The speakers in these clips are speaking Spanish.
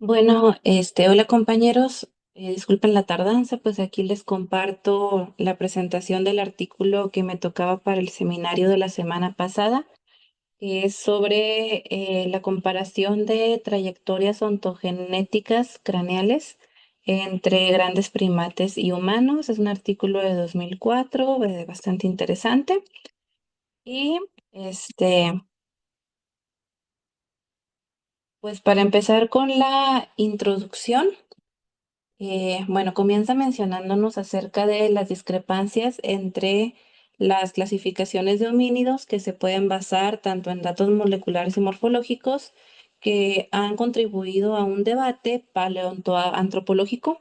Hola compañeros. Disculpen la tardanza, pues aquí les comparto la presentación del artículo que me tocaba para el seminario de la semana pasada, que es sobre la comparación de trayectorias ontogenéticas craneales entre grandes primates y humanos. Es un artículo de 2004, bastante interesante. Y este, pues para empezar con la introducción. Comienza mencionándonos acerca de las discrepancias entre las clasificaciones de homínidos que se pueden basar tanto en datos moleculares y morfológicos que han contribuido a un debate paleoantropológico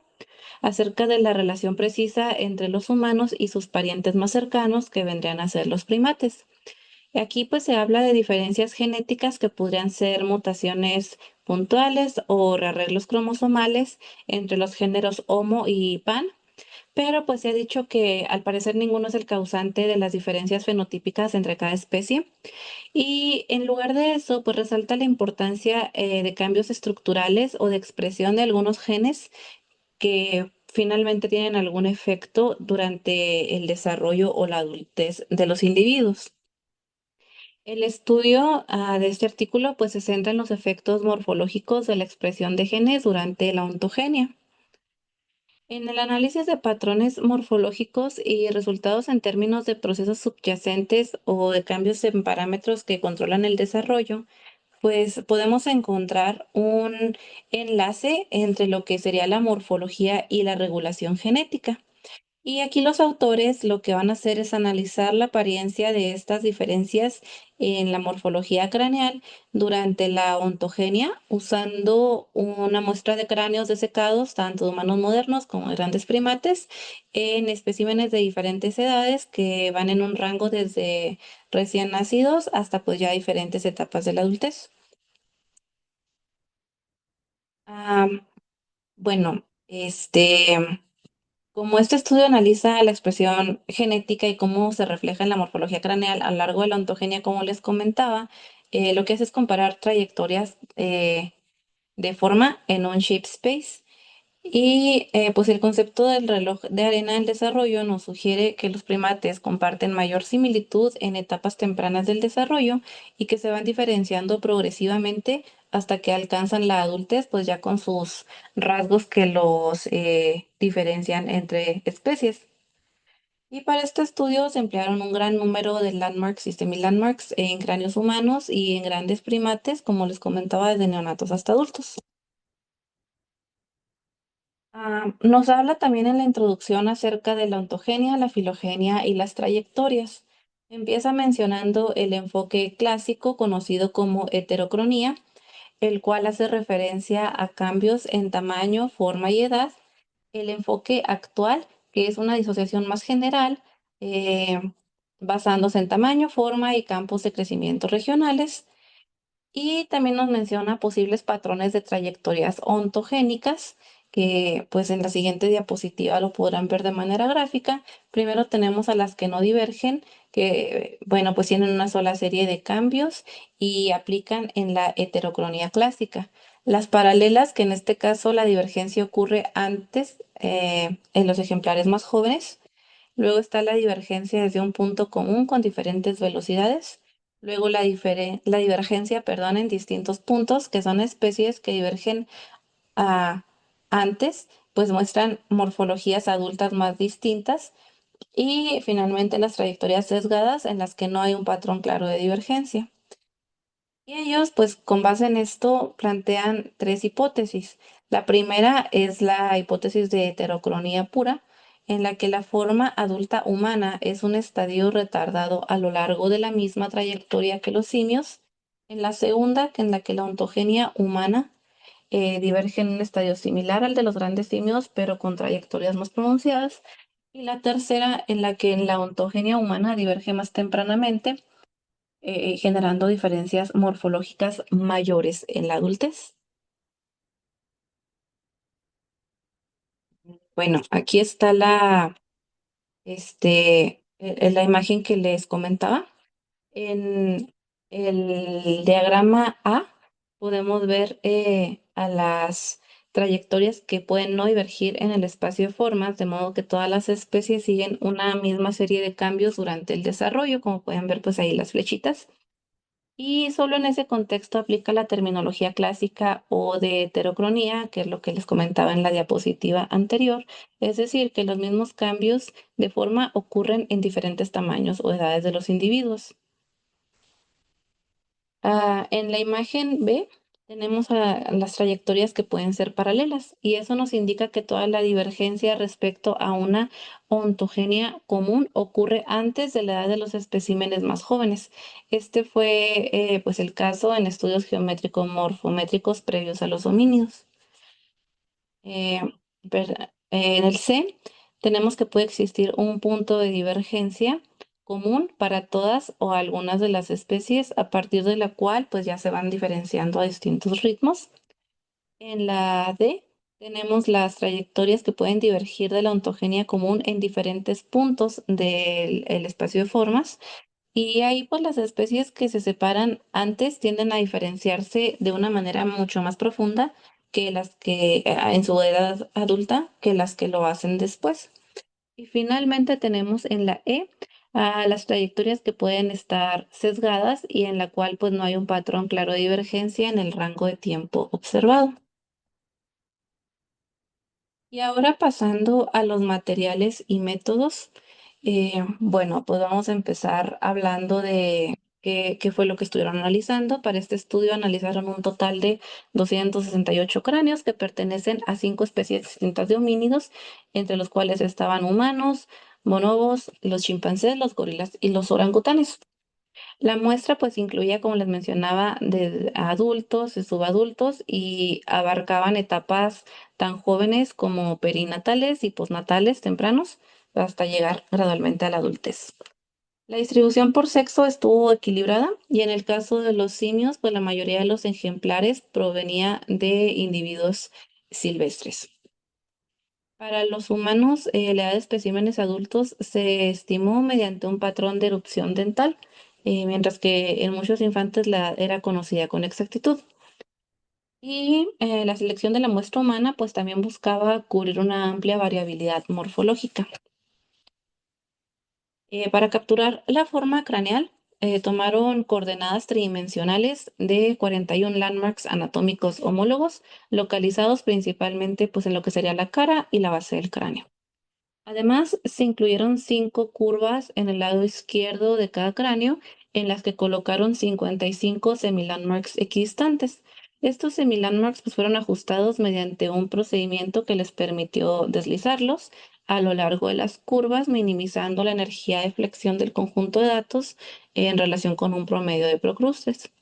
acerca de la relación precisa entre los humanos y sus parientes más cercanos que vendrían a ser los primates. Aquí pues se habla de diferencias genéticas que podrían ser mutaciones puntuales o rearreglos cromosomales entre los géneros Homo y Pan, pero pues se ha dicho que al parecer ninguno es el causante de las diferencias fenotípicas entre cada especie. Y en lugar de eso, pues resalta la importancia de cambios estructurales o de expresión de algunos genes que finalmente tienen algún efecto durante el desarrollo o la adultez de los individuos. El estudio de este artículo pues se centra en los efectos morfológicos de la expresión de genes durante la ontogenia. En el análisis de patrones morfológicos y resultados en términos de procesos subyacentes o de cambios en parámetros que controlan el desarrollo, pues podemos encontrar un enlace entre lo que sería la morfología y la regulación genética. Y aquí los autores lo que van a hacer es analizar la apariencia de estas diferencias en la morfología craneal durante la ontogenia, usando una muestra de cráneos desecados, tanto de humanos modernos como de grandes primates, en especímenes de diferentes edades que van en un rango desde recién nacidos hasta pues ya diferentes etapas de la adultez. Ah, bueno, Como este estudio analiza la expresión genética y cómo se refleja en la morfología craneal a lo largo de la ontogenia, como les comentaba, lo que hace es comparar trayectorias de forma en un shape space. Y pues el concepto del reloj de arena del desarrollo nos sugiere que los primates comparten mayor similitud en etapas tempranas del desarrollo y que se van diferenciando progresivamente hasta que alcanzan la adultez, pues ya con sus rasgos que los diferencian entre especies. Y para este estudio se emplearon un gran número de landmarks, y landmarks en cráneos humanos y en grandes primates, como les comentaba, desde neonatos hasta adultos. Nos habla también en la introducción acerca de la ontogenia, la filogenia y las trayectorias. Empieza mencionando el enfoque clásico conocido como heterocronía, el cual hace referencia a cambios en tamaño, forma y edad. El enfoque actual, que es una disociación más general, eh, basándose en tamaño, forma y campos de crecimiento regionales. Y también nos menciona posibles patrones de trayectorias ontogénicas, que pues en la siguiente diapositiva lo podrán ver de manera gráfica. Primero tenemos a las que no divergen, que bueno, pues tienen una sola serie de cambios y aplican en la heterocronía clásica. Las paralelas, que en este caso la divergencia ocurre antes en los ejemplares más jóvenes. Luego está la divergencia desde un punto común con diferentes velocidades. Luego la divergencia, perdón, en distintos puntos, que son especies que divergen a antes, pues muestran morfologías adultas más distintas. Y finalmente las trayectorias sesgadas en las que no hay un patrón claro de divergencia. Y ellos, pues con base en esto, plantean tres hipótesis. La primera es la hipótesis de heterocronía pura, en la que la forma adulta humana es un estadio retardado a lo largo de la misma trayectoria que los simios. En la segunda, que en la que la ontogenia humana diverge en un estadio similar al de los grandes simios, pero con trayectorias más pronunciadas. Y la tercera, en la que en la ontogenia humana diverge más tempranamente generando diferencias morfológicas mayores en la adultez. Bueno, aquí está la imagen que les comentaba. En el diagrama A podemos ver a las trayectorias que pueden no divergir en el espacio de formas, de modo que todas las especies siguen una misma serie de cambios durante el desarrollo, como pueden ver pues ahí las flechitas. Y solo en ese contexto aplica la terminología clásica o de heterocronía, que es lo que les comentaba en la diapositiva anterior, es decir, que los mismos cambios de forma ocurren en diferentes tamaños o edades de los individuos. En la imagen B tenemos las trayectorias que pueden ser paralelas y eso nos indica que toda la divergencia respecto a una ontogenia común ocurre antes de la edad de los especímenes más jóvenes. Este fue pues el caso en estudios geométrico-morfométricos previos a los homínidos. Eh, en el C tenemos que puede existir un punto de divergencia común para todas o algunas de las especies, a partir de la cual pues ya se van diferenciando a distintos ritmos. En la D tenemos las trayectorias que pueden divergir de la ontogenia común en diferentes puntos del el espacio de formas. Y ahí pues las especies que se separan antes tienden a diferenciarse de una manera mucho más profunda que las que en su edad adulta que las que lo hacen después. Y finalmente tenemos en la E las trayectorias que pueden estar sesgadas y en la cual pues no hay un patrón claro de divergencia en el rango de tiempo observado. Y ahora pasando a los materiales y métodos, bueno, pues vamos a empezar hablando de qué fue lo que estuvieron analizando. Para este estudio analizaron un total de 268 cráneos que pertenecen a 5 especies distintas de homínidos, entre los cuales estaban humanos, bonobos, los chimpancés, los gorilas y los orangutanes. La muestra pues incluía, como les mencionaba, de adultos y subadultos y abarcaban etapas tan jóvenes como perinatales y postnatales tempranos hasta llegar gradualmente a la adultez. La distribución por sexo estuvo equilibrada y en el caso de los simios, pues la mayoría de los ejemplares provenía de individuos silvestres. Para los humanos, la edad de especímenes adultos se estimó mediante un patrón de erupción dental, mientras que en muchos infantes la edad era conocida con exactitud. Y la selección de la muestra humana, pues también buscaba cubrir una amplia variabilidad morfológica. Para capturar la forma craneal, tomaron coordenadas tridimensionales de 41 landmarks anatómicos homólogos, localizados principalmente pues, en lo que sería la cara y la base del cráneo. Además, se incluyeron 5 curvas en el lado izquierdo de cada cráneo, en las que colocaron 55 semilandmarks equidistantes. Estos semilandmarks pues, fueron ajustados mediante un procedimiento que les permitió deslizarlos a lo largo de las curvas, minimizando la energía de flexión del conjunto de datos en relación con un promedio de procrustes.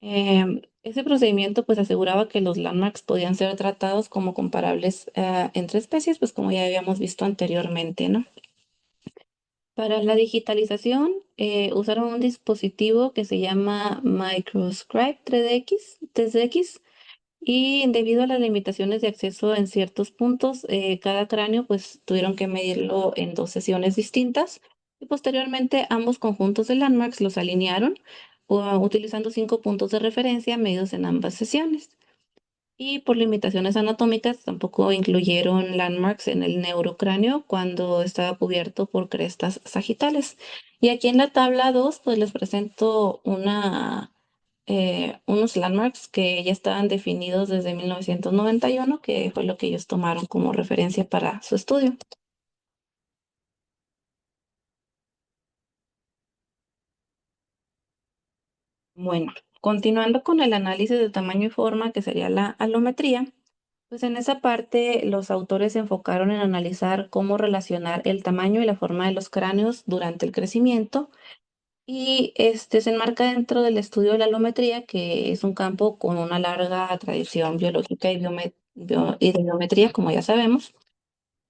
Ese procedimiento pues aseguraba que los landmarks podían ser tratados como comparables entre especies, pues como ya habíamos visto anteriormente, ¿no? Para la digitalización usaron un dispositivo que se llama Microscribe 3DX y debido a las limitaciones de acceso en ciertos puntos, cada cráneo pues tuvieron que medirlo en 2 sesiones distintas y posteriormente ambos conjuntos de landmarks los alinearon utilizando 5 puntos de referencia medidos en ambas sesiones. Y por limitaciones anatómicas tampoco incluyeron landmarks en el neurocráneo cuando estaba cubierto por crestas sagitales. Y aquí en la tabla 2 pues les presento unos landmarks que ya estaban definidos desde 1991, que fue lo que ellos tomaron como referencia para su estudio. Bueno, continuando con el análisis de tamaño y forma, que sería la alometría, pues en esa parte los autores se enfocaron en analizar cómo relacionar el tamaño y la forma de los cráneos durante el crecimiento y este se enmarca dentro del estudio de la alometría, que es un campo con una larga tradición biológica y de biometría, como ya sabemos.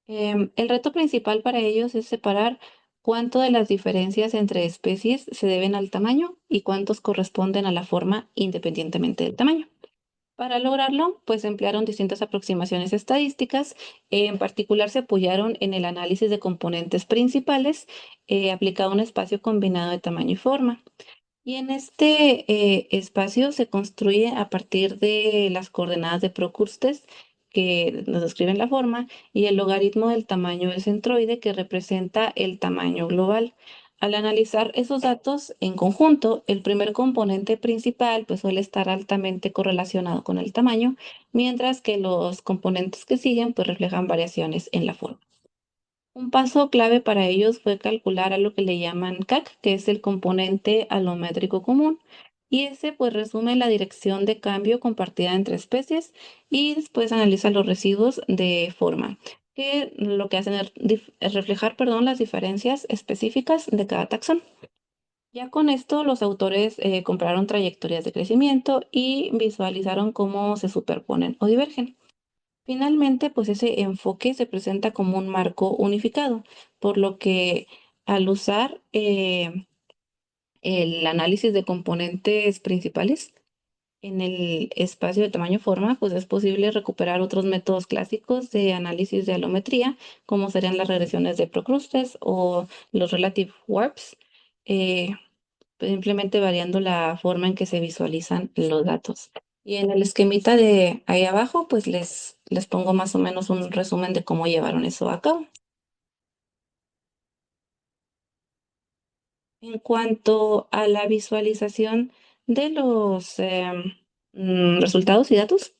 El reto principal para ellos es separar cuánto de las diferencias entre especies se deben al tamaño y cuántos corresponden a la forma independientemente del tamaño. Para lograrlo, pues emplearon distintas aproximaciones estadísticas. En particular, se apoyaron en el análisis de componentes principales aplicado a un espacio combinado de tamaño y forma. Y en este espacio se construye a partir de las coordenadas de Procrustes que nos describen la forma y el logaritmo del tamaño del centroide que representa el tamaño global. Al analizar esos datos en conjunto, el primer componente principal pues suele estar altamente correlacionado con el tamaño, mientras que los componentes que siguen pues reflejan variaciones en la forma. Un paso clave para ellos fue calcular a lo que le llaman CAC, que es el componente alométrico común, y ese pues resume la dirección de cambio compartida entre especies y después analiza los residuos de forma, que lo que hacen es reflejar, perdón, las diferencias específicas de cada taxón. Ya con esto, los autores compararon trayectorias de crecimiento y visualizaron cómo se superponen o divergen. Finalmente, pues ese enfoque se presenta como un marco unificado, por lo que al usar el análisis de componentes principales en el espacio de tamaño forma, pues es posible recuperar otros métodos clásicos de análisis de alometría, como serían las regresiones de Procrustes o los relative warps, eh, pues simplemente variando la forma en que se visualizan los datos. Y en el esquemita de ahí abajo, pues les pongo más o menos un resumen de cómo llevaron eso a cabo. En cuanto a la visualización de los resultados y datos,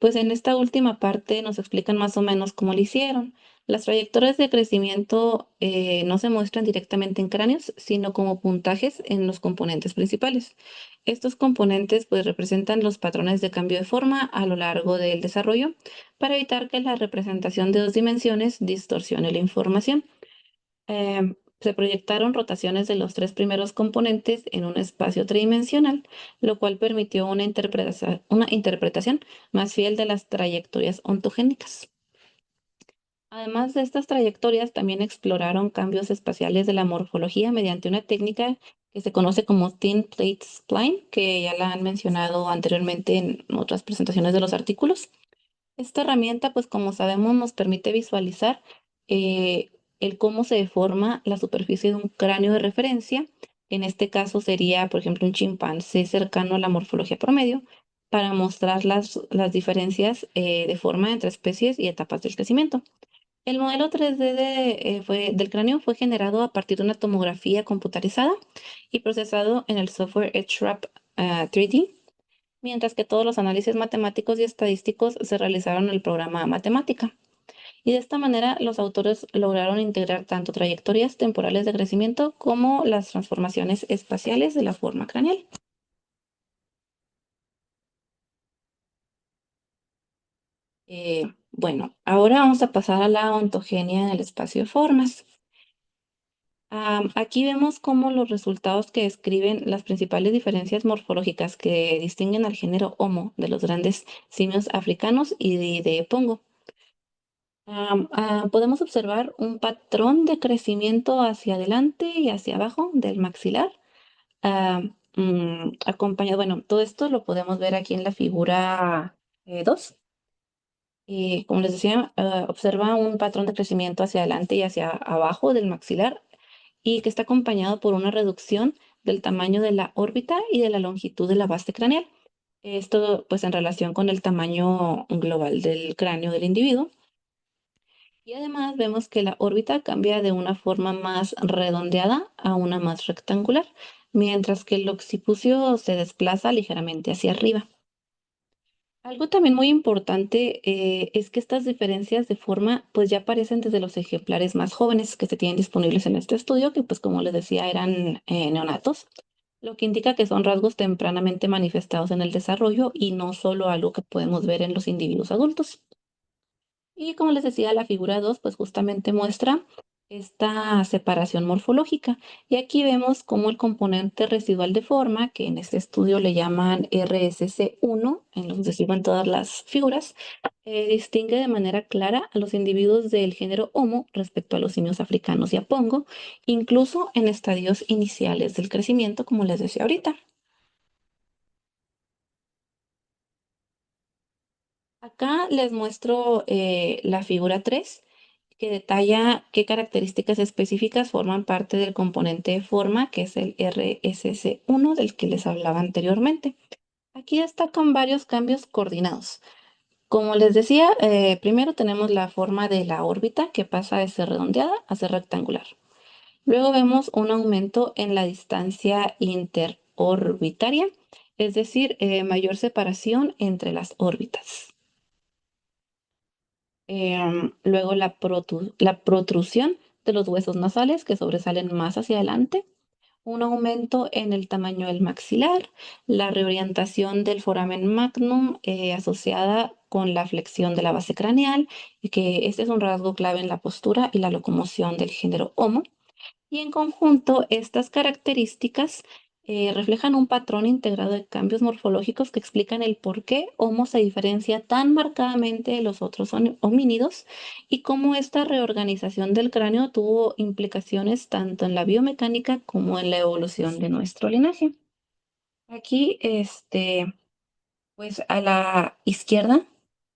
pues en esta última parte nos explican más o menos cómo lo hicieron. Las trayectorias de crecimiento no se muestran directamente en cráneos, sino como puntajes en los componentes principales. Estos componentes pues representan los patrones de cambio de forma a lo largo del desarrollo para evitar que la representación de dos dimensiones distorsione la información. Se proyectaron rotaciones de los tres primeros componentes en un espacio tridimensional, lo cual permitió una interpretación más fiel de las trayectorias ontogénicas. Además de estas trayectorias, también exploraron cambios espaciales de la morfología mediante una técnica que se conoce como Thin Plate Spline, que ya la han mencionado anteriormente en otras presentaciones de los artículos. Esta herramienta, pues como sabemos, nos permite visualizar eh, el cómo se deforma la superficie de un cráneo de referencia. En este caso sería, por ejemplo, un chimpancé cercano a la morfología promedio, para mostrar las diferencias de forma entre especies y etapas del crecimiento. El modelo 3D del cráneo fue generado a partir de una tomografía computarizada y procesado en el software EdgeWrap 3D, mientras que todos los análisis matemáticos y estadísticos se realizaron en el programa Matemática. Y de esta manera, los autores lograron integrar tanto trayectorias temporales de crecimiento como las transformaciones espaciales de la forma craneal. Bueno, ahora vamos a pasar a la ontogenia en el espacio de formas. Aquí vemos cómo los resultados que describen las principales diferencias morfológicas que distinguen al género Homo de los grandes simios africanos y de Pongo. Podemos observar un patrón de crecimiento hacia adelante y hacia abajo del maxilar. Acompañado, bueno, todo esto lo podemos ver aquí en la figura 2. Como les decía, observa un patrón de crecimiento hacia adelante y hacia abajo del maxilar y que está acompañado por una reducción del tamaño de la órbita y de la longitud de la base craneal. Esto pues en relación con el tamaño global del cráneo del individuo. Y además vemos que la órbita cambia de una forma más redondeada a una más rectangular, mientras que el occipucio se desplaza ligeramente hacia arriba. Algo también muy importante es que estas diferencias de forma pues ya aparecen desde los ejemplares más jóvenes que se tienen disponibles en este estudio, que pues como les decía eran neonatos, lo que indica que son rasgos tempranamente manifestados en el desarrollo y no solo algo que podemos ver en los individuos adultos. Y como les decía, la figura 2 pues justamente muestra esta separación morfológica. Y aquí vemos cómo el componente residual de forma, que en este estudio le llaman RSC1, en los que siguen todas las figuras, distingue de manera clara a los individuos del género Homo respecto a los simios africanos y a Pongo, incluso en estadios iniciales del crecimiento, como les decía ahorita. Acá les muestro la figura 3, que detalla qué características específicas forman parte del componente de forma, que es el RSS1 del que les hablaba anteriormente. Aquí destacan varios cambios coordinados. Como les decía, primero tenemos la forma de la órbita que pasa de ser redondeada a ser rectangular. Luego vemos un aumento en la distancia interorbitaria, es decir, mayor separación entre las órbitas. Luego la protrusión de los huesos nasales que sobresalen más hacia adelante, un aumento en el tamaño del maxilar, la reorientación del foramen magnum asociada con la flexión de la base craneal, y que este es un rasgo clave en la postura y la locomoción del género Homo. Y en conjunto, estas características reflejan un patrón integrado de cambios morfológicos que explican el por qué Homo se diferencia tan marcadamente de los otros homínidos y cómo esta reorganización del cráneo tuvo implicaciones tanto en la biomecánica como en la evolución de nuestro linaje. Aquí, pues a la izquierda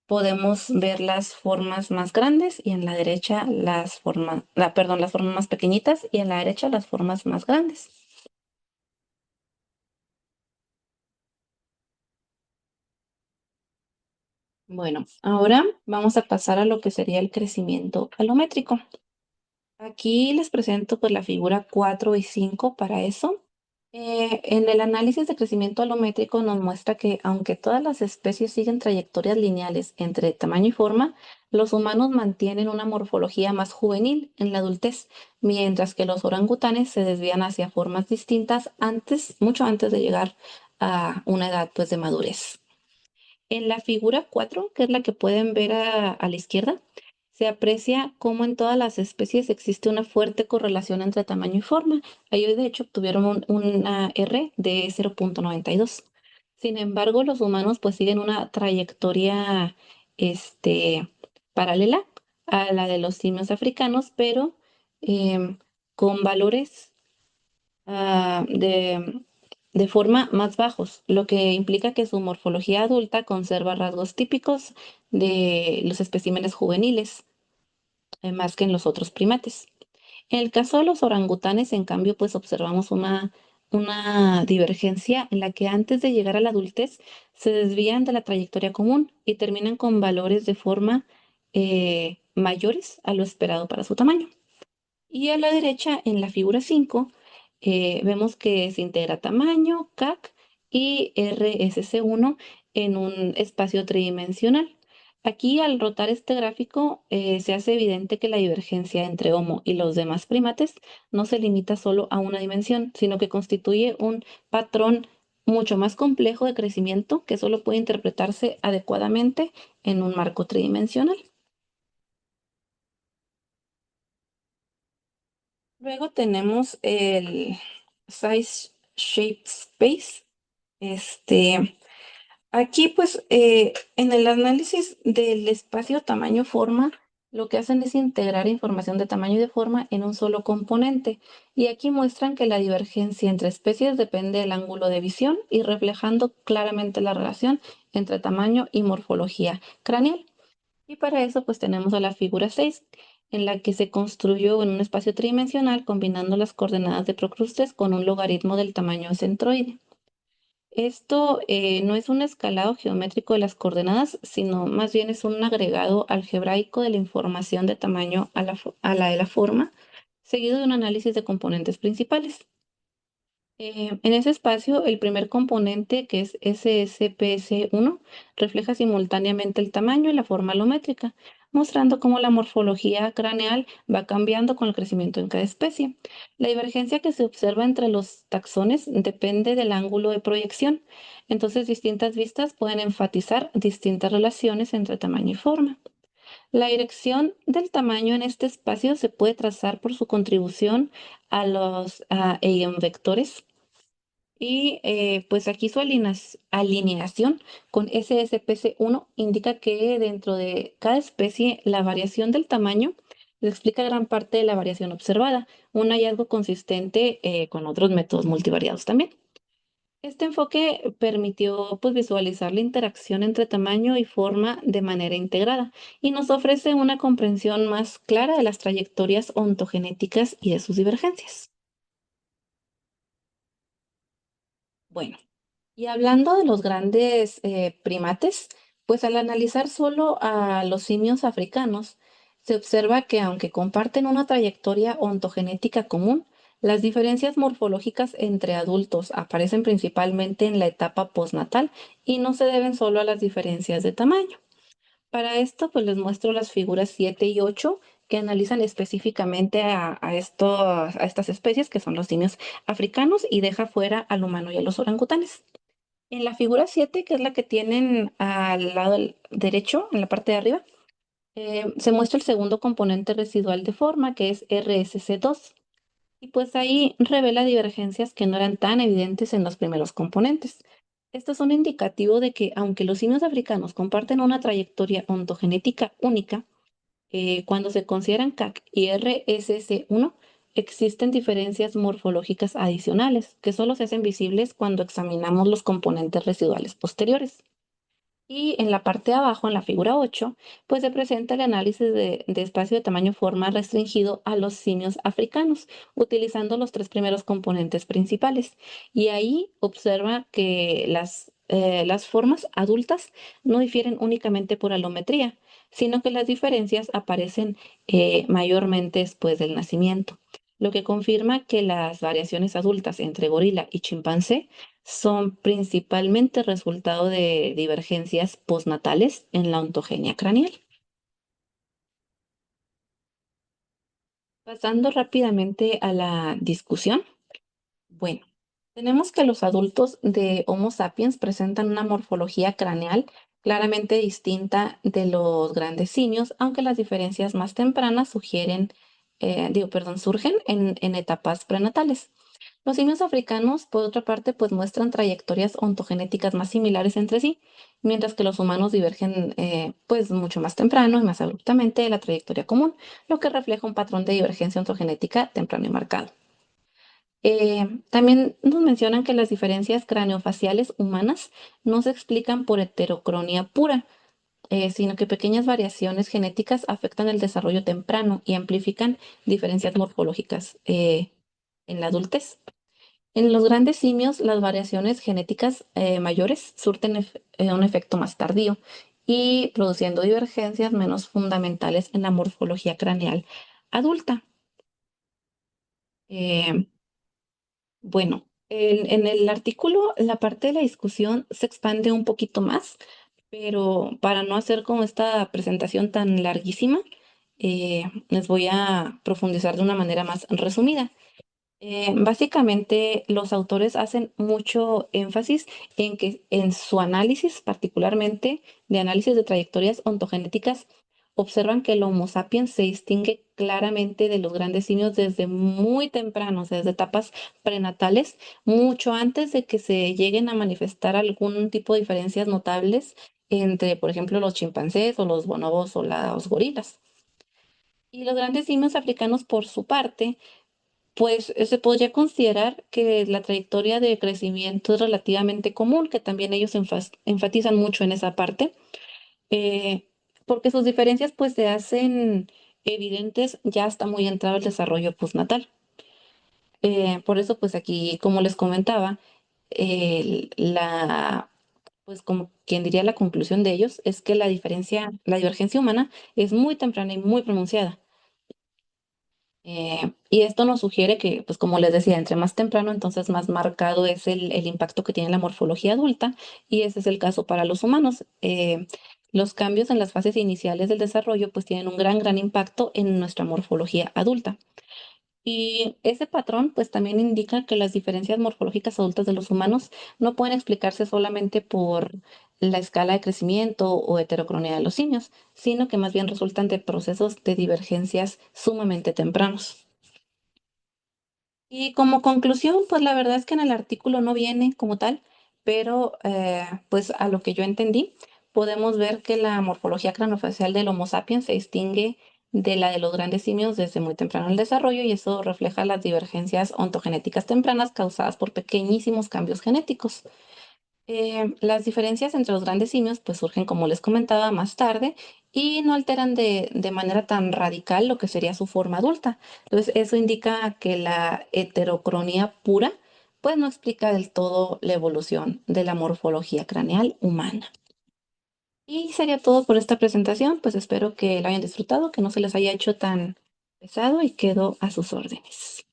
podemos ver las formas más grandes y en la derecha perdón, las formas más pequeñitas y en la derecha las formas más grandes. Bueno, ahora vamos a pasar a lo que sería el crecimiento alométrico. Aquí les presento pues la figura 4 y 5 para eso. En el análisis de crecimiento alométrico nos muestra que aunque todas las especies siguen trayectorias lineales entre tamaño y forma, los humanos mantienen una morfología más juvenil en la adultez, mientras que los orangutanes se desvían hacia formas distintas mucho antes de llegar a una edad pues de madurez. En la figura 4, que es la que pueden ver a la izquierda, se aprecia cómo en todas las especies existe una fuerte correlación entre tamaño y forma. Ellos, de hecho, obtuvieron una R de 0,92. Sin embargo, los humanos pues siguen una trayectoria este, paralela a la de los simios africanos, pero em, con valores de forma más bajos, lo que implica que su morfología adulta conserva rasgos típicos de los especímenes juveniles, más que en los otros primates. En el caso de los orangutanes, en cambio, pues observamos una divergencia en la que antes de llegar a la adultez se desvían de la trayectoria común y terminan con valores de forma mayores a lo esperado para su tamaño. Y a la derecha, en la figura 5, vemos que se integra tamaño, CAC y RSC1 en un espacio tridimensional. Aquí, al rotar este gráfico, se hace evidente que la divergencia entre Homo y los demás primates no se limita solo a una dimensión, sino que constituye un patrón mucho más complejo de crecimiento que solo puede interpretarse adecuadamente en un marco tridimensional. Luego tenemos el Size Shape Space. Este, aquí pues en el análisis del espacio tamaño-forma, lo que hacen es integrar información de tamaño y de forma en un solo componente. Y aquí muestran que la divergencia entre especies depende del ángulo de visión y reflejando claramente la relación entre tamaño y morfología craneal. Y para eso, pues tenemos a la figura 6, en la que se construyó en un espacio tridimensional combinando las coordenadas de Procrustes con un logaritmo del tamaño centroide. Esto no es un escalado geométrico de las coordenadas, sino más bien es un agregado algebraico de la información de tamaño a la de la forma, seguido de un análisis de componentes principales. En ese espacio, el primer componente, que es SSPS1, refleja simultáneamente el tamaño y la forma alométrica, mostrando cómo la morfología craneal va cambiando con el crecimiento en cada especie. La divergencia que se observa entre los taxones depende del ángulo de proyección, entonces distintas vistas pueden enfatizar distintas relaciones entre tamaño y forma. La dirección del tamaño en este espacio se puede trazar por su contribución a los eigenvectores y pues aquí su alineación con SSPC1 indica que dentro de cada especie la variación del tamaño le explica gran parte de la variación observada, un hallazgo consistente con otros métodos multivariados también. Este enfoque permitió pues, visualizar la interacción entre tamaño y forma de manera integrada y nos ofrece una comprensión más clara de las trayectorias ontogenéticas y de sus divergencias. Bueno, y hablando de los grandes primates, pues al analizar solo a los simios africanos, se observa que aunque comparten una trayectoria ontogenética común, las diferencias morfológicas entre adultos aparecen principalmente en la etapa postnatal y no se deben solo a las diferencias de tamaño. Para esto, pues les muestro las figuras 7 y 8 que analizan específicamente a estas especies, que son los simios africanos, y deja fuera al humano y a los orangutanes. En la figura 7, que es la que tienen al lado derecho, en la parte de arriba, se muestra el segundo componente residual de forma, que es RSC2. Y pues ahí revela divergencias que no eran tan evidentes en los primeros componentes. Esto es un indicativo de que, aunque los simios africanos comparten una trayectoria ontogenética única, cuando se consideran CAC y RSC1, existen diferencias morfológicas adicionales que solo se hacen visibles cuando examinamos los componentes residuales posteriores. Y en la parte de abajo, en la figura 8, pues se presenta el análisis de espacio de tamaño forma restringido a los simios africanos, utilizando los tres primeros componentes principales. Y ahí observa que las formas adultas no difieren únicamente por alometría, sino que las diferencias aparecen mayormente después del nacimiento, lo que confirma que las variaciones adultas entre gorila y chimpancé son principalmente resultado de divergencias postnatales en la ontogenia craneal. Pasando rápidamente a la discusión, bueno, tenemos que los adultos de Homo sapiens presentan una morfología craneal claramente distinta de los grandes simios, aunque las diferencias más tempranas surgen en etapas prenatales. Los simios africanos, por otra parte, pues muestran trayectorias ontogenéticas más similares entre sí, mientras que los humanos divergen pues mucho más temprano y más abruptamente de la trayectoria común, lo que refleja un patrón de divergencia ontogenética temprano y marcado. También nos mencionan que las diferencias craneofaciales humanas no se explican por heterocronía pura, sino que pequeñas variaciones genéticas afectan el desarrollo temprano y amplifican diferencias morfológicas en la adultez. En los grandes simios, las variaciones genéticas mayores surten un efecto más tardío y produciendo divergencias menos fundamentales en la morfología craneal adulta. Eh, bueno, en el artículo, la parte de la discusión se expande un poquito más, pero para no hacer como esta presentación tan larguísima, les voy a profundizar de una manera más resumida. Básicamente, los autores hacen mucho énfasis en que en su análisis, particularmente de análisis de trayectorias ontogenéticas, observan que el Homo sapiens se distingue claramente de los grandes simios desde muy temprano, o sea, desde etapas prenatales, mucho antes de que se lleguen a manifestar algún tipo de diferencias notables entre, por ejemplo, los chimpancés o los bonobos o los gorilas. Y los grandes simios africanos, por su parte, pues se podría considerar que la trayectoria de crecimiento es relativamente común, que también ellos enfatizan mucho en esa parte, eh, porque sus diferencias pues se hacen evidentes ya hasta muy entrado el desarrollo postnatal. Por eso pues aquí, como les comentaba, pues como quien diría la conclusión de ellos es que la divergencia humana es muy temprana y muy pronunciada. Y esto nos sugiere que, pues como les decía, entre más temprano, entonces más marcado es el impacto que tiene la morfología adulta, y ese es el caso para los humanos. Los cambios en las fases iniciales del desarrollo, pues tienen un gran impacto en nuestra morfología adulta. Y ese patrón, pues también indica que las diferencias morfológicas adultas de los humanos no pueden explicarse solamente por la escala de crecimiento o heterocronía de los simios, sino que más bien resultan de procesos de divergencias sumamente tempranos. Y como conclusión, pues la verdad es que en el artículo no viene como tal, pero pues a lo que yo entendí, podemos ver que la morfología craneofacial del Homo sapiens se distingue de la de los grandes simios desde muy temprano en el desarrollo y eso refleja las divergencias ontogenéticas tempranas causadas por pequeñísimos cambios genéticos. Las diferencias entre los grandes simios pues surgen, como les comentaba, más tarde y no alteran de manera tan radical lo que sería su forma adulta. Entonces, eso indica que la heterocronía pura pues no explica del todo la evolución de la morfología craneal humana. Y sería todo por esta presentación, pues espero que lo hayan disfrutado, que no se les haya hecho tan pesado y quedo a sus órdenes.